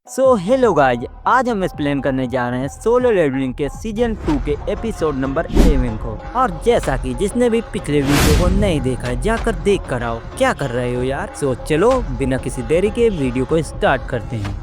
Hello guys, आज हम explain करने जा रहे हैं सोलो लेवलिंग के सीजन 2 के एपिसोड नंबर 11 को। और जैसा कि जिसने भी पिछले वीडियो को नहीं देखा है जाकर देख कर आओ। क्या कर रहे हो यार? चलो बिना किसी देरी के वीडियो को स्टार्ट करते हैं।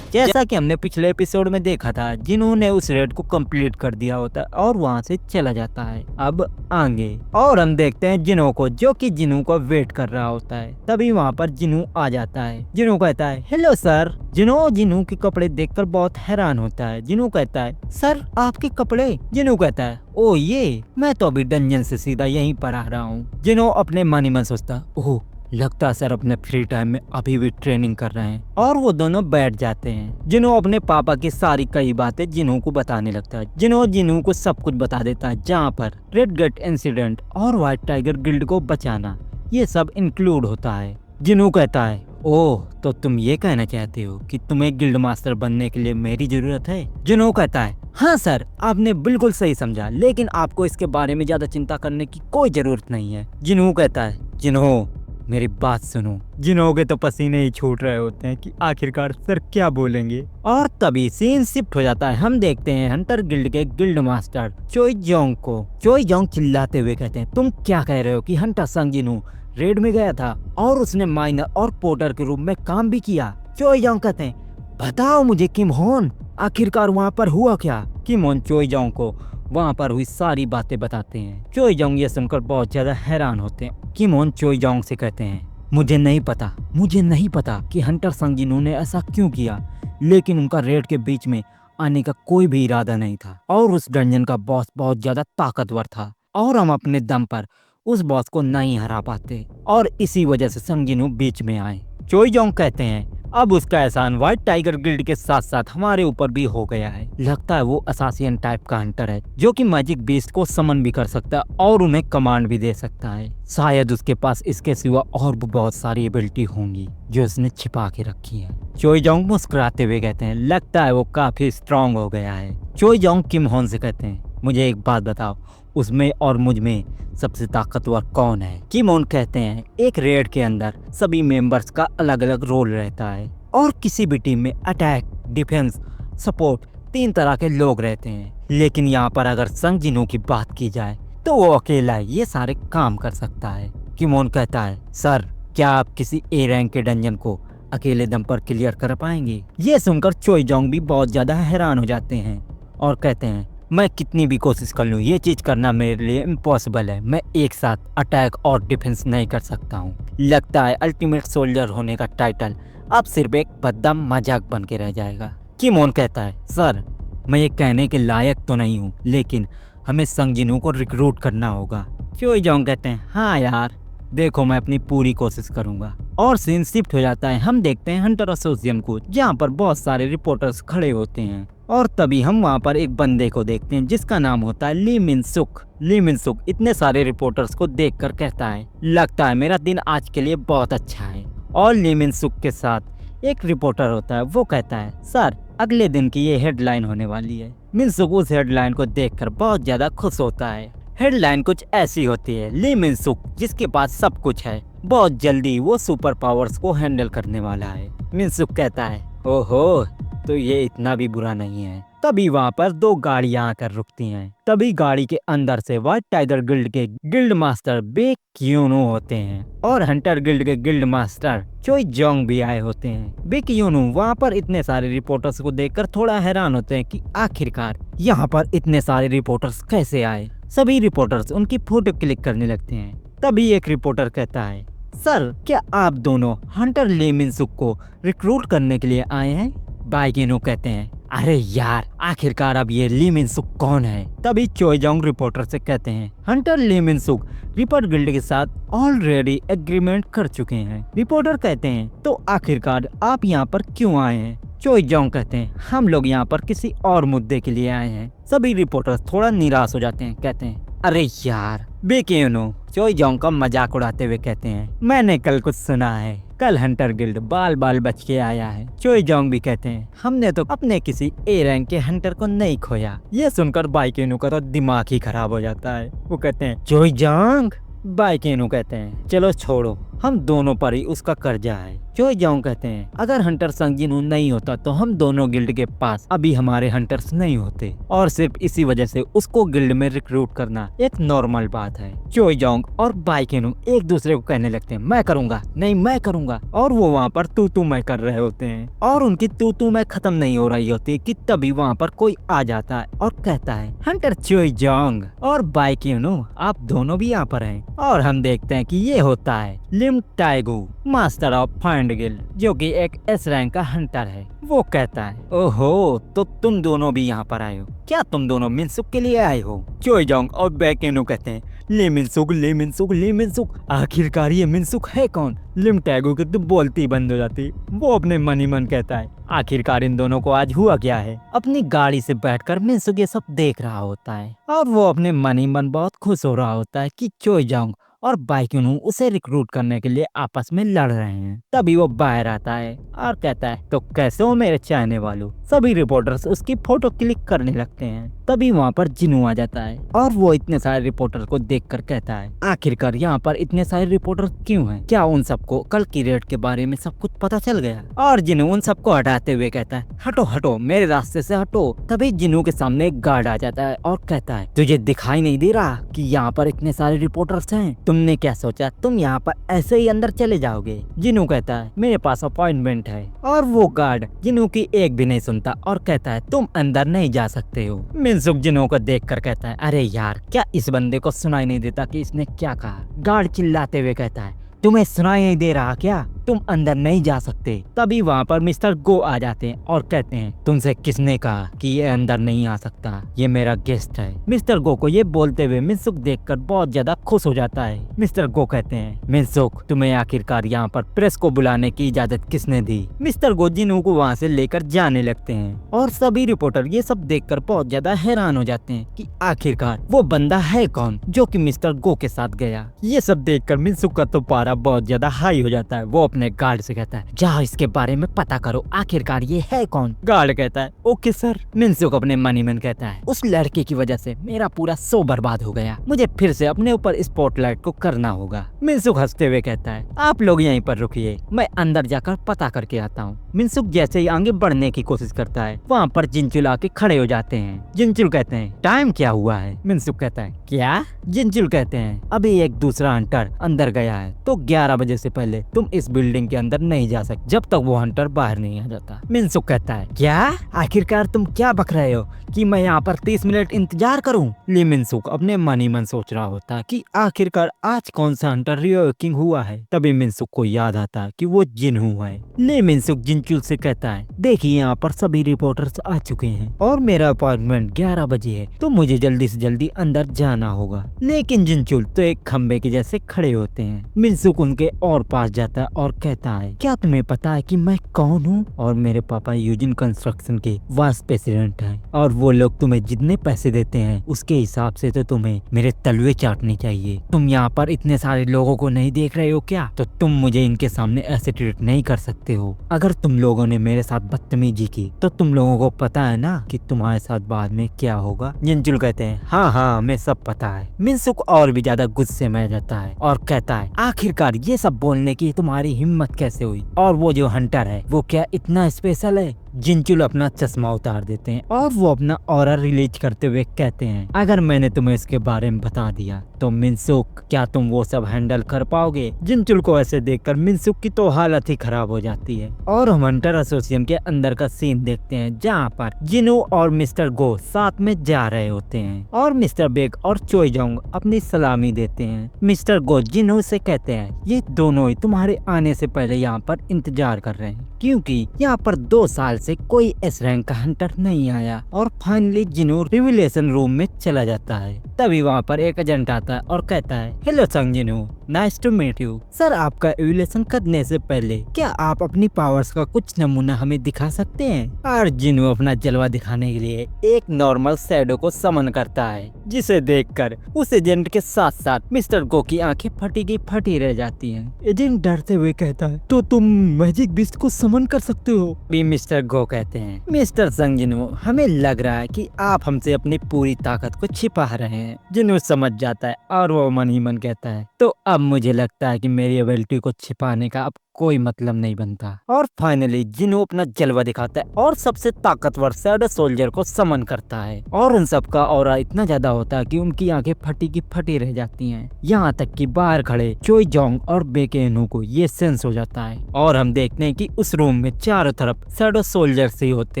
जैसा कि हमने पिछले एपिसोड में देखा था, जिन्होंने उस रेड को कंप्लीट कर दिया होता है और वहां से चला जाता है। अब आगे और हम देखते हैं जिनों को, जो कि जिनू को वेट कर रहा होता है। तभी वहां पर जिनू आ जाता है। जिनू कहता है हेलो सर। जिनू के कपड़े देखकर बहुत हैरान होता है। जिनू कहता है सर आपके कपड़े? जिनू कहता है ओ ये, मैं तो अभी डंजन से सीधा यहीं पर आ रहा हूँ। जिनू अपने मन ही मन सोचता, ओह लगता है सर अपने फ्री टाइम में अभी भी ट्रेनिंग कर रहे हैं। और वो दोनों बैठ जाते हैं। जिनू अपने पापा की सारी कई बातें जिनू को बताने लगता है। जिनू को सब कुछ बता देता है, जहाँ पर रेड गेट इंसिडेंट और व्हाइट टाइगर गिल्ड को बचाना ये सब इंक्लूड होता है। जिनू कहता है ओह तो तुम ये कहना चाहते हो कि तुम्हें गिल्ड मास्टर बनने के लिए मेरी जरूरत है? जिनू कहता है हाँ सर, आपने बिल्कुल सही समझा, लेकिन आपको इसके बारे में ज्यादा चिंता करने की कोई जरूरत नहीं है। जिनू कहता है जिनू मेरी बात सुनो। जिनों के तो पसीने ही छूट रहे होते हैं कि आखिरकार सर क्या बोलेंगे। और तभी सीन शिफ्ट हो जाता है। हम देखते हैं हंटर गिल्ड के गिल्ड मास्टर चोई जोंग को। चोई जोंग चिल्लाते हुए कहते हैं तुम क्या कह रहे हो कि हंटर संग जिनू रेड में गया था और उसने माइनर और पोर्टर के रूप में काम भी किया? चोई जोंग कहते हैं बताओ मुझे किम होन, आखिरकार वहाँ पर हुआ क्या? किम होन चोई जोंग को वहाँ पर हुई सारी बातें बताते हैं। चोई जोंग ये सुनकर बहुत ज्यादा हैरान होते हैं। किम होन चोई जोंग से कहते हैं मुझे नहीं पता कि हंटर संग जिनू ने ऐसा क्यों किया, लेकिन उनका रेड के बीच में आने का कोई भी इरादा नहीं था और उस डंजन का बॉस बहुत ज्यादा ताकतवर था और हम अपने दम पर उस बॉस को नहीं हरा पाते और इसी वजह से संग जिनू बीच में आए। चोई जोंग कहते हैं अब उसका एहसान व्हाइट टाइगर गिल्ड के साथ साथ हमारे ऊपर भी हो गया है। लगता है वो असासियन टाइप का हंटर है जो कि मैजिक बीस्ट को समन भी कर सकता है और उन्हें कमांड भी दे सकता है। शायद उसके पास इसके सिवा और भी बहुत सारी एबिलिटी होंगी जो उसने छिपा के रखी है। चोई जोंग मुस्कुराते हुए कहते हैं लगता है वो काफी स्ट्रांग हो गया है। चोई जोंग किम होन से कहते हैं मुझे एक बात बताओ, उसमें और मुझ में सबसे ताकतवर कौन है? किम होन कहते हैं एक रेड के अंदर सभी मेंबर्स का अलग अलग रोल रहता है और किसी भी टीम में अटैक, डिफेंस, सपोर्ट 3 तरह के लोग रहते हैं, लेकिन यहाँ पर अगर संग जिनू की बात की जाए तो वो अकेला ये सारे काम कर सकता है। किम होन कहता है सर क्या आप किसी ए रैंक के डंजन को अकेले दम पर क्लियर कर पाएंगे? ये सुनकर चोई जोंग भी बहुत ज्यादा हैरान हो जाते हैं और कहते हैं मैं कितनी भी कोशिश कर लूँ ये चीज करना मेरे लिए इम्पॉसिबल है। मैं एक साथ अटैक और डिफेंस नहीं कर सकता हूँ। लगता है अल्टीमेट सोल्जर होने का टाइटल अब सिर्फ एक भद्दा मजाक बन के रह जाएगा। किम होन कहता है सर मैं ये कहने के लायक तो नहीं हूँ, लेकिन हमें संग जिनू को रिक्रूट करना होगा। चोई जोंग कहते हैं हाँ यार देखो मैं अपनी पूरी कोशिश करूंगा। और सीन शिफ्ट हो जाता है। हम देखते हैं हंटर एसोसिएशन को जहाँ पर बहुत सारे रिपोर्टर्स खड़े होते हैं और तभी हम वहाँ पर एक बंदे को देखते हैं जिसका नाम होता है ली मिन सुक। ली मिन सुक इतने सारे रिपोर्टर्स को देखकर कहता है लगता है मेरा दिन आज के लिए बहुत अच्छा है। और ली मिन सुक के साथ एक रिपोर्टर होता है, वो कहता है सर अगले दिन की ये हेडलाइन होने वाली है। मिन सुक उस हेडलाइन को देखकर बहुत ज्यादा खुश होता है। हेडलाइन कुछ ऐसी होती है ली मिन सुक जिसके पास सब कुछ है, बहुत जल्दी वो सुपर पावर्स को हैंडल करने वाला है। मिन सुक कहता है ओहो तो ये इतना भी बुरा नहीं है। तभी वहाँ पर 2 गाड़ियां आकर रुकती हैं। तभी गाड़ी के अंदर से व्हाइट टाइगर गिल्ड के गिल्ड मास्टर बे क्यूनो होते हैं और हंटर गिल्ड के गिल्ड मास्टर चोई जोंग भी आए होते हैं। बे क्यूनो वहाँ पर इतने सारे रिपोर्टर्स को देखकर थोड़ा हैरान होते हैं कि आखिरकार यहाँ पर इतने सारे रिपोर्टर्स कैसे आए। सभी रिपोर्टर्स उनकी फोटो क्लिक करने लगते हैं। तभी एक रिपोर्टर कहता है सर क्या आप दोनों हंटर ली मिन सुक को रिक्रूट करने के लिए आए हैं? बाइकिनो कहते हैं अरे यार आखिरकार अब ये ली मिन सुक कौन है? तभी चोई जोंग रिपोर्टर से कहते हैं हंटर ली मिन सुक रिपर गिल्ड के साथ ऑलरेडी एग्रीमेंट कर चुके हैं। रिपोर्टर कहते हैं तो आखिरकार आप यहाँ पर क्यों आए हैं? चोई जोंग कहते हैं हम लोग यहाँ पर किसी और मुद्दे के लिए आए हैं। सभी रिपोर्टर्स थोड़ा निराश हो जाते हैं, कहते हैं अरे यार बेकेनो। चोई जोंग का मजाक उड़ाते हुए कहते हैं मैंने कल कुछ सुना है कल हंटर गिल्ड बाल बाल बच के आया है। चोई जोंग भी कहते हैं हमने तो अपने किसी ए रैंक के हंटर को नहीं खोया। ये सुनकर बाइकेनु का तो दिमाग ही खराब हो जाता है। वो कहते हैं चोई जोंग। बाइकेनु कहते हैं चलो छोड़ो, हम दोनों पर ही उसका कर्जा है। चोई जोंग कहते हैं अगर हंटर संग जिनू नहीं होता तो हम दोनों गिल्ड के पास अभी हमारे हंटर्स नहीं होते, और सिर्फ इसी वजह से उसको गिल्ड में रिक्रूट करना एक नॉर्मल बात है। चोई जोंग और बाइकेनु एक दूसरे को कहने लगते हैं मैं करूंगा, नहीं मैं करूंगा, और वो वहाँ पर तू मैं कर रहे होते हैं और उनकी तू मैं खत्म नहीं हो रही होती कि तभी वहाँ पर कोई आ जाता है और कहता है हंटर चोई जोंग और बाइकेनु आप दोनों भी यहाँ पर हैं। और हम देखते हैं कि ये होता है लिम टाइगू, मास्टर ऑफ फाइंड गिल्ड, जो कि एक एस रैंक का हंटर है। वो कहता है ओहो तो तुम दोनों भी यहाँ पर आए हो, क्या तुम दोनों मिनसुक के लिए आए हो? चोई जोंग और बाइकेनु कहते हैं ले मिनसुक ले मिनसुक ले मिनसुक, आखिरकार ये मिनसुक है कौन? लिम टैगो की तो बोलती बंद हो जाती। वो अपने मन ही मन कहता है आखिरकार इन दोनों को आज हुआ क्या है। अपनी गाड़ी से बैठकर मिनसुक ये सब देख रहा होता है और वो अपने मन ही मन बहुत खुश हो रहा होता है कि चोई जोंग और बाइकेनु उसे रिक्रूट करने के लिए आपस में लड़ रहे हैं। तभी वो बाहर आता है और कहता है तो कैसे हो मेरे चाहने वालों? सभी रिपोर्टर्स उसकी फोटो क्लिक करने लगते हैं। तभी वहाँ पर जिनू आ जाता है और वो इतने सारे रिपोर्टर को देखकर कहता है आखिरकार यहाँ पर इतने सारे रिपोर्टर क्यों हैं? क्या उन सबको कल की रेड के बारे में सब कुछ पता चल गया? और जिनू उन सबको हटाते हुए कहता है हटो हटो मेरे रास्ते से हटो। तभी जिनू के सामने एक गार्ड आ जाता है और कहता है तुझे दिखाई नहीं दे रहा कि यहाँ पर इतने सारे रिपोर्टर्स हैं? तुमने क्या सोचा तुम यहाँ पर ऐसे ही अंदर चले जाओगे? जिनू कहता है मेरे पास अपॉइंटमेंट है। और वो गार्ड जिनू की एक भी नहीं सुनता और कहता है तुम अंदर नहीं जा सकते हो। मिनसुक जिनू को देखकर कहता है अरे यार क्या इस बंदे को सुनाई नहीं देता कि इसने क्या कहा? गार्ड चिल्लाते हुए कहता है तुम्हें सुनाई नहीं दे रहा क्या? तुम अंदर नहीं जा सकते। तभी वहाँ पर मिस्टर गो आ जाते हैं और कहते हैं तुमसे किसने कहा कि ये अंदर नहीं आ सकता? ये मेरा गेस्ट है। मिस्टर गो को ये बोलते हुए मिनसुक देखकर बहुत ज्यादा खुश हो जाता है। मिस्टर गो कहते हैं मिनसुक तुम्हें आखिरकार यहाँ पर प्रेस को बुलाने की इजाजत किसने दी? मिस्टर गो जिनू को वहाँ से लेकर जाने लगते हैं और सभी रिपोर्टर ये सब देखकर बहुत ज्यादा हैरान हो जाते हैं कि आखिरकार वो बंदा है कौन जो कि मिस्टर गो के साथ गया। ये सब देखकर मिनसुक का तो पारा बहुत ज्यादा हाई हो जाता है। वो अपने गार्ड से कहता है जाओ इसके बारे में पता करो आखिरकार ये है कौन? गार्ड कहता है ओके सर। मिनसुक अपने मन ही मन कहता है उस लड़के की वजह से मेरा पूरा शो बर्बाद हो गया, मुझे फिर से अपने ऊपर स्पॉटलाइट को करना होगा। मिनसुक हंसते हुए कहता है आप लोग यहीं पर रुकिए, मैं अंदर जाकर पता करके आता हूँ। मिनसुक जैसे ही आगे बढ़ने की कोशिश करता है वहाँ पर जिनचुल आके खड़े हो जाते हैं। जिनचुल कहते हैं टाइम क्या हुआ है? मिनसुक कहता है क्या? जिनचुल कहते हैं अभी एक दूसरा हंटर अंदर गया है तो 11 बजे से पहले तुम इस बिल्डिंग के अंदर नहीं जा सकते जब तक वो हंटर बाहर नहीं आ जाता। मिनसुक कहता है क्या? आखिरकार तुम क्या बक रहे हो कि मैं यहाँ पर 30 मिनट इंतजार करूँ? ली मिनसुक अपने मन ही मन सोच रहा होता कि आखिरकार आज कौन सा हंटर रिवर्किंग हुआ है। तभी मिनसुक को याद आता कि वो जिनहू है। ली मिनसुक जिनचुल से कहता है देखिए यहाँ पर सभी रिपोर्टर्स आ चुके हैं और मेरा अपॉइंटमेंट 11 बजे है तो मुझे जल्दी से जल्दी अंदर जाना होगा। लेकिन जिनचुल तो एक खम्बे के जैसे खड़े होते हैं। मिनसुक उनके और पास जाता है और कहता है क्या तुम्हें पता है कि मैं कौन हूँ? और मेरे पापा यूजिन कंस्ट्रक्शन के वाइस प्रेसिडेंट हैं और वो लोग तुम्हें जितने पैसे देते हैं उसके हिसाब से तो तुम्हें मेरे तलवे चाटने चाहिए। तुम यहाँ पर इतने सारे लोगों को नहीं देख रहे हो क्या? तो तुम मुझे इनके सामने ऐसे ट्रीट नहीं कर सकते हो। अगर तुम लोगों ने मेरे साथ बदतमीजी की तो तुम लोगों को पता है ना कि तुम्हारे साथ बाद में क्या होगा। जिनचुल कहते हैं हाँ हाँ हमें सब पता है। मिनसुक और भी ज्यादा गुस्से में जाता है और कहता है आखिरकार ये सब बोलने की तुम्हारी हिम्मत कैसे हुई? और वो जो हंटर है वो क्या इतना स्पेशल है? जिनचुल अपना चश्मा उतार देते हैं और वो अपना ऑरा रिलीज करते हुए कहते हैं अगर मैंने तुम्हें इसके बारे में बता दिया तो मिनसुक क्या तुम वो सब हैंडल कर पाओगे? जिनचुल को ऐसे देखकर मिनसुक की तो हालत ही खराब हो जाती है। और हम हंटर एसोसिएशन के अंदर का सीन देखते हैं जहाँ पर जिनू और मिस्टर गो साथ में जा रहे होते हैं और मिस्टर बेग और चोई जोंग अपनी सलामी देते हैं। मिस्टर गो जिनू से कहते हैं ये दोनों ही तुम्हारे आने से पहले यहाँ पर इंतजार कर रहे हैं क्योंकि यहाँ पर 2 साल से कोई एस रैंक का हंटर नहीं आया। और फाइनली जिनू रिविलेशन रूम में चला जाता है। तभी वहाँ पर एक एजेंट आता है और कहता है, hello Sang Jinu, nice to meet you. Sir, आपका एविलेशन करने से पहले क्या आप अपनी पावर्स का कुछ नमूना हमें दिखा सकते हैं? और जिनू अपना जलवा दिखाने के लिए एक नॉर्मल शैडो को समन करता है, जिसे देखकर उस एजेंट के साथ साथ मिस्टर गो की आंखें फटी की फटी रह जाती हैं। एजेंट डरते हुए कहता है, तो तुम मैजिक बीस्ट को समन कर सकते हो? भी मिस्टर गो कहते हैं, मिस्टर संग जिनू, हमें लग रहा है कि आप हमसे अपनी पूरी ताकत को छिपा रहे हैं। जिनू समझ जाता है और वो मन ही मन कहता है, तो अब मुझे लगता है कि मेरी एबिलिटी को छिपाने का अब कोई मतलब नहीं बनता। और फाइनली जिनू अपना जलवा दिखाता है और सबसे ताकतवर शैडो सोल्जर को समन करता है। और उन सब का ऑरा इतना ज्यादा होता है कि उनकी आंखें फटी की फटी रह जाती हैं। यहाँ तक कि बाहर खड़े चोई जोंग और बेकेनू को ये सेंस हो जाता है। और हम देखते हैं कि उस रूम में चारों तरफ शैडो सोल्जर्स ही होते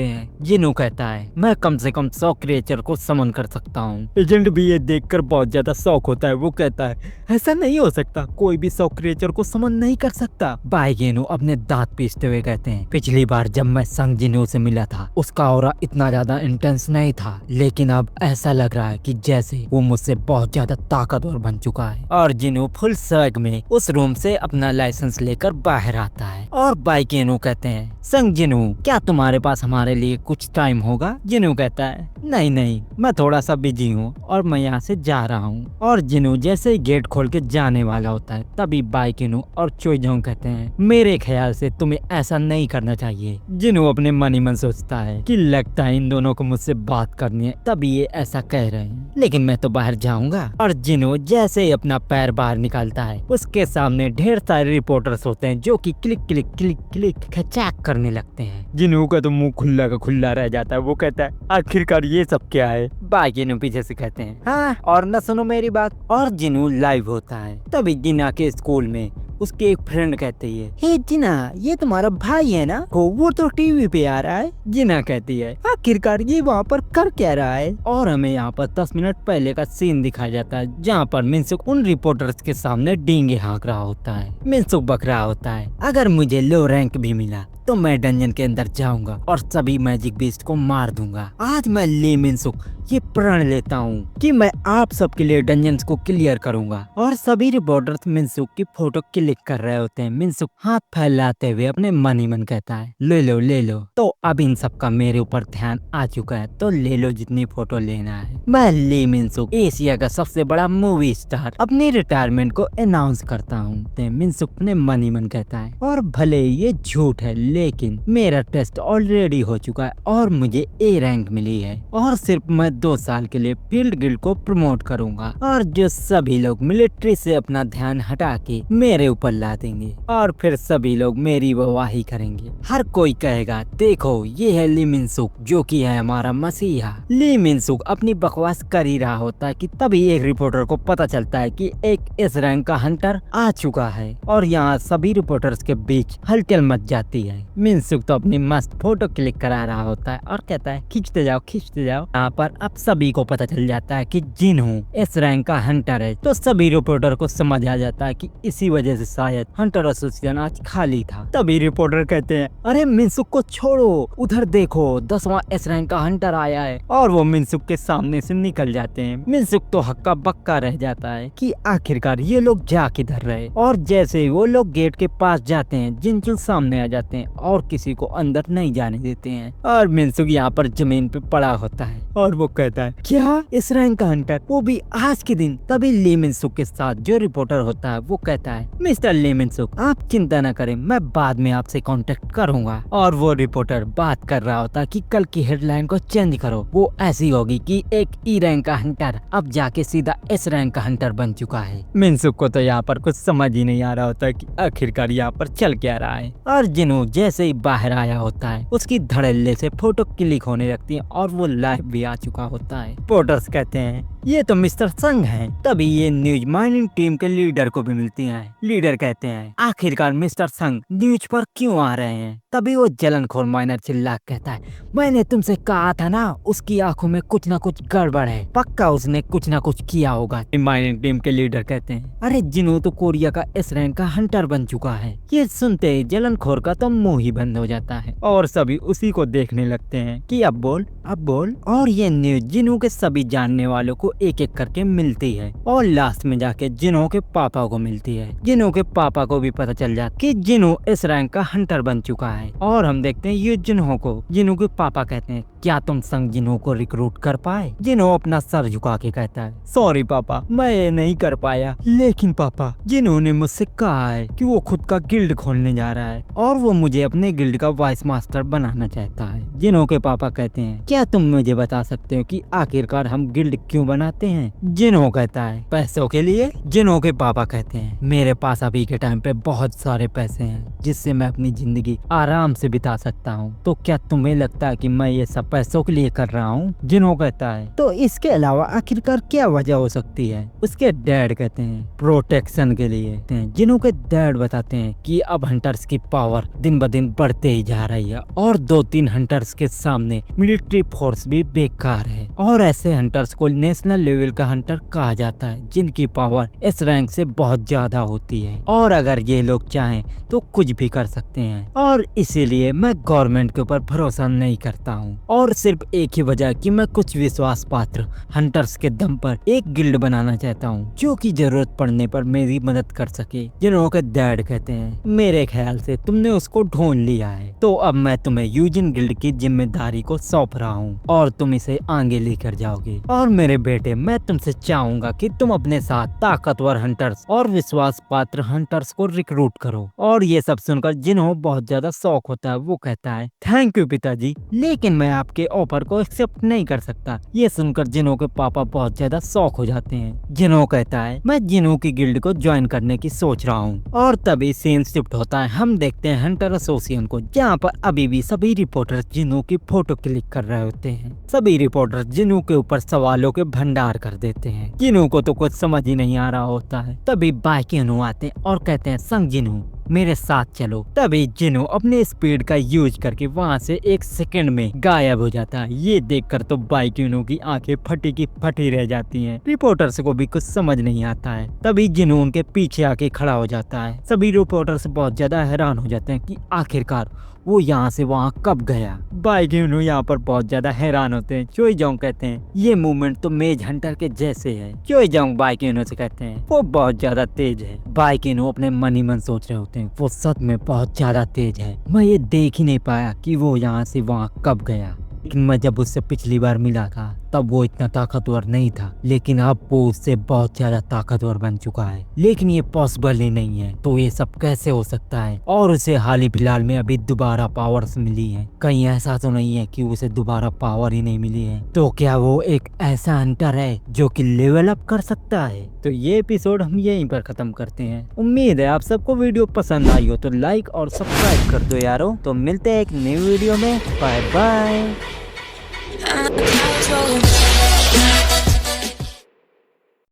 हैं। जिनू कहता है, मैं कम से कम 100 क्रिएचर को समन कर सकता हूँ। एजेंट भी ये देखकर बहुत ज्यादा शौक होता है। वो कहता है, ऐसा नहीं हो सकता, कोई भी 100 क्रिएचर को समन नहीं कर सकता। जिनू अपने दांत पीसते हुए कहते हैं, पिछली बार जब मैं संग जिनू से मिला था उसका ऑरा इतना ज्यादा इंटेंस नहीं था, लेकिन अब ऐसा लग रहा है कि जैसे वो मुझसे बहुत ज्यादा ताकतवर बन चुका है। और जिनू फुल स्वैग में उस रूम से अपना लाइसेंस लेकर बाहर आता है। और बाइकेनू कहते हैं, संग जिनू, क्या तुम्हारे पास हमारे लिए कुछ टाइम होगा? जिनू कहता है, नहीं नहीं, मैं थोड़ा सा बिजी हूँ और मैं यहाँ से जा रहा हूँ। और जिनू जैसे ही गेट खोल के जाने वाला होता है, तभी बाइकेनू और चोइजोंग कहते हैं, मेरे ख्याल से तुम्हें ऐसा नहीं करना चाहिए। जिनू अपने मन ही मन सोचता है कि लगता है इन दोनों को मुझसे बात करनी है, तभी ये ऐसा कह रहे हैं, लेकिन मैं तो बाहर जाऊंगा। और जिनू जैसे ही अपना पैर बाहर निकालता है, उसके सामने ढेर सारे रिपोर्टर्स होते हैं जो कि क्लिक क्लिक क्लिक क्लिक खचाक करने लगते हैं। जिनू का तो मुंह खुल्ला का खुल्ला रह जाता है। वो कहता है, आखिरकार ये सब क्या है? जिनू पीछे से कहते हैं, हाँ, और न सुनो मेरी बात। और जिनू लाइव होता है। तभी जिना के स्कूल में उसके एक फ्रेंड कहती है, हे जिना, ये तुम्हारा भाई है ना? वो तो टीवी पे आ रहा है। जिना कहती है, आखिरकार ये वहाँ पर कर क्या रहा है? और हमें यहाँ पर 10 मिनट पहले का सीन दिखाया जाता है, जहाँ पर मिनसुक उन रिपोर्टर्स के सामने डींगे हाँक रहा होता है। मिनसुक बक रहा होता है, अगर मुझे लो रैंक भी मिला तो मैं डंजन के अंदर जाऊंगा और सभी मैजिक बीस्ट को मार दूंगा। आज मैं ली मिनसुक ये प्रण लेता हूँ कि मैं आप सबके लिए डंजन्स को क्लियर करूंगा। और सभी रिपोर्टर्स मिनसुक की फोटो क्लिक कर रहे होते हैं। मिनसुक हाथ फैलाते हुए अपने मन ही मन कहता है, ले लो ले लो। तो अब इन सब का मेरे ऊपर ध्यान आ चुका है, तो ले लो जितनी फोटो लेना है। मैं ली मिनसुक, एशिया का सबसे बड़ा मूवी स्टार, अपनी रिटायरमेंट को अनाउंस करता हूँ। मिनसुक अपने मन ही मन कहता है, और भले ये झूठ है, लेकिन मेरा टेस्ट ऑलरेडी हो चुका है और मुझे ए रैंक मिली है। और सिर्फ मैं 2 साल के लिए फील्ड गिल्ड को प्रमोट करूंगा और जो सभी लोग मिलिट्री से अपना ध्यान हटा के मेरे ऊपर ला देंगे और फिर सभी लोग मेरी वाहवाही करेंगे। हर कोई कहेगा, देखो ये है ली मिनसुक, जो कि है हमारा मसीहा। ली मिनसुक अपनी बकवास कर ही रहा होता है कि तभी एक रिपोर्टर को पता चलता है कि एक इस रैंक का हंटर आ चुका है। और यहाँ सभी रिपोर्टर्स के बीच हलचल मच जाती है। मिनसुक तो अपनी मस्त फोटो क्लिक करा रहा होता है और कहता है, खींचते जाओ खींचते जाओ। यहाँ पर अब सभी को पता चल जाता है कि जिन्हू इस रैंक का हंटर है। तो सभी रिपोर्टर को समझ आ जाता है कि इसी वजह से शायद हंटर एसोसिएशन आज खाली था। तभी रिपोर्टर कहते हैं, अरे मिनसुक को छोड़ो, उधर देखो 10वां इस रैंक का हंटर आया है। और वो मिनसुक के सामने से निकल जाते हैं। मिनसुक तो हक्का बक्का रह जाता है कि आखिरकार ये लोग जा किधर रहे। और जैसे ही वो लोग गेट के पास जाते हैं, जिनचू सामने आ जाते हैं और किसी को अंदर नहीं जाने देते हैं। और मिनसुक यहाँ पर जमीन पे पड़ा होता है और वो कहता है, क्या इस रैंक का हंटर, वो भी आज के दिन? तभी ली मिनसुक के साथ जो रिपोर्टर होता है वो कहता है, मिस्टर ली मिनसुक, आप चिंता न करें, मैं बाद में आपसे कांटेक्ट करूंगा। और वो रिपोर्टर बात कर रहा होता है कि कल की हेडलाइन को चेंज करो, वो ऐसी होगी कि एक ई रैंक का हंटर अब जाके सीधा इस रैंक का हंटर बन चुका है। मिनसुक को तो यहाँ पर कुछ समझ ही नहीं आ रहा होता कि आखिरकार यहाँ पर चल क्या रहा है। और जिन्हू जैसे ही बाहर आया होता है, उसकी धड़ल्ले से फोटो क्लिक होने लगती है और वो लाइव भी आ चुका होता है। रिपोर्टर्स कहते हैं, ये तो मिस्टर संग हैं। तभी ये न्यूज माइनिंग टीम के लीडर को भी मिलती हैं। लीडर कहते हैं आखिरकार मिस्टर संग न्यूज पर क्यों आ रहे हैं। तभी वो जलनखोर माइनर चिल्ला कहता है मैंने तुमसे कहा था ना उसकी आंखों में कुछ ना कुछ गड़बड़ है, पक्का उसने कुछ ना कुछ किया होगा। माइनिंग टीम के लीडर कहते हैं अरे जिन्हों तो कोरिया का इस रैंक का हंटर बन चुका है। ये सुनते ही जलनखोर का तो मुंह ही बंद हो जाता है और सभी उसी को देखने लगते हैं कि अब बोल। और ये न्यूज जिन्हों के सभी जानने वालों को एक एक करके मिलती है और लास्ट में जाके जिन्हों के पापा को मिलती है। जिन्हों के पापा को भी पता चल जाता कि जिन्हों इस रैंक का हंटर बन चुका है। और हम देखते हैं ये जिन्हों को जिन्हों के पापा कहते हैं क्या तुम संग जिन्हों को रिक्रूट कर पाए। जिन्हों अपना सर झुका के कहता है सॉरी पापा मैं ये नहीं कर पाया, लेकिन पापा जिन्होंने मुझसे कहा है कि वो खुद का गिल्ड खोलने जा रहा है और वो मुझे अपने गिल्ड का वाइस मास्टर बनाना चाहता है। जिन्हों के पापा कहते हैं क्या तुम मुझे बता सकते हो कि आखिरकार हम गिल्ड क्यों बनाते हैं। जिन्हों कहता है पैसों के लिए। जिन्हों के पापा कहते हैं मेरे पास अभी के टाइम पे बहुत सारे पैसे हैं जिससे मैं अपनी जिंदगी आराम से बिता सकता हूँ, तो क्या तुम्हें लगता है कि मैं ये सब पैसों के लिए कर रहा हूँ। जिन्हों कहता है तो इसके अलावा आखिरकार क्या वजह हो सकती है। उसके डैड कहते हैं प्रोटेक्शन के लिए। जिन्हों के डैड बताते हैं कि अब हंटर्स की पावर दिन ब दिन बढ़ते ही जा रही है और 2-3 हंटर्स के सामने मिलिट्री फोर्स भी बेकार है और ऐसे हंटर्स को नेशनल लेवल का हंटर कहा जाता है जिनकी पावर इस रैंक से बहुत ज्यादा होती है और अगर ये लोग चाहें तो कुछ भी कर सकते हैं और इसीलिए मैं गवर्नमेंट के ऊपर भरोसा नहीं करता हूँ और सिर्फ एक ही वजह कि मैं कुछ विश्वास पात्र हंटर्स के दम पर एक गिल्ड बनाना चाहता हूँ जो कि जरूरत पड़ने पर मेरी मदद कर सके। जिन्हों के डैड कहते हैं मेरे ख्याल से तुमने उसको ढूंढ लिया है, तो अब मैं तुम्हें यूजिन गिल्ड की जिम्मेदारी को सौंप रहा हूँ और तुम इसे आगे लेकर जाओगे। और मेरे बेटे मैं तुमसे चाहूंगा कि तुम अपने साथ ताकतवर हंटर्स और विश्वास पात्र हंटर्स को रिक्रूट करो। और ये सब सुनकर जिन्हों बहुत ज्यादा शौक होता है वो कहता है थैंक यू पिताजी, लेकिन मैं आपके ऑफर को एक्सेप्ट नहीं कर सकता। ये सुनकर जिन्हों के पापा बहुत ज्यादा शौक हो जाते हैं। जिन्हों कहता है मैं जिन्हों की गिल्ड को ज्वाइन करने की सोच रहा हूँ। और तभी सीन शिफ्ट होता है। हम देखते हैं हंटर एसोसिएशन को जहाँ पर अभी भी सभी रिपोर्टर जिन्हों की फोटो क्लिक कर रहे होते हैं। सभी रिपोर्टर जिन्हों के ऊपर सवालों के भंडार कर देते हैं। जिन्हों को तो कुछ समझ ही नहीं आ रहा होता है। तभी बाइकिनो आते हैं और कहते हैं संग जिन्हों मेरे साथ चलो। तभी जिन्हों अपने स्पीड का यूज करके वहाँ से 1 सेकंड में गायब हो जाता है। ये देखकर तो बाइकिनो की आंखें फटी की फटी रह जाती हैं। रिपोर्टर्स को भी कुछ समझ नहीं आता है। तभी जिन्हों उनके पीछे आके खड़ा हो जाता है। सभी रिपोर्टर्स बहुत ज्यादा हैरान हो जाते हैं कि आखिरकार वो यहाँ से वहाँ कब गया। बाइकिनो यहाँ पर बहुत ज्यादा हैरान होते हैं। चोई जोंग कहते हैं ये मूवमेंट तो मेज हंटर के जैसे है। चोई जोंग बाइकिनो से कहते हैं वो बहुत ज्यादा तेज है। बाइकिनो अपने मन ही मन सोच रहे होते हैं वो सच में बहुत ज्यादा तेज है। मैं ये देख ही नहीं पाया कि वो यहाँ से वहाँ कब गया, लेकिन मैं जब उससे पिछली बार मिला था तब वो इतना ताकतवर नहीं था, लेकिन अब वो उससे बहुत ज्यादा ताकतवर बन चुका है। लेकिन ये पॉसिबल ही नहीं है, तो ये सब कैसे हो सकता है। और उसे हाल ही फिलहाल में अभी दोबारा पावर्स मिली हैं। कहीं ऐसा तो नहीं है कि उसे दोबारा पावर ही नहीं मिली है। तो क्या वो एक ऐसा हंटर है जो कि लेवल अप कर सकता है। तो ये एपिसोड हम यहीं पर खत्म करते हैं। उम्मीद है आप सबको वीडियो पसंद आई हो, तो लाइक और सब्सक्राइब कर दो यारो। तो मिलते हैं एक नई वीडियो में। Bye bye.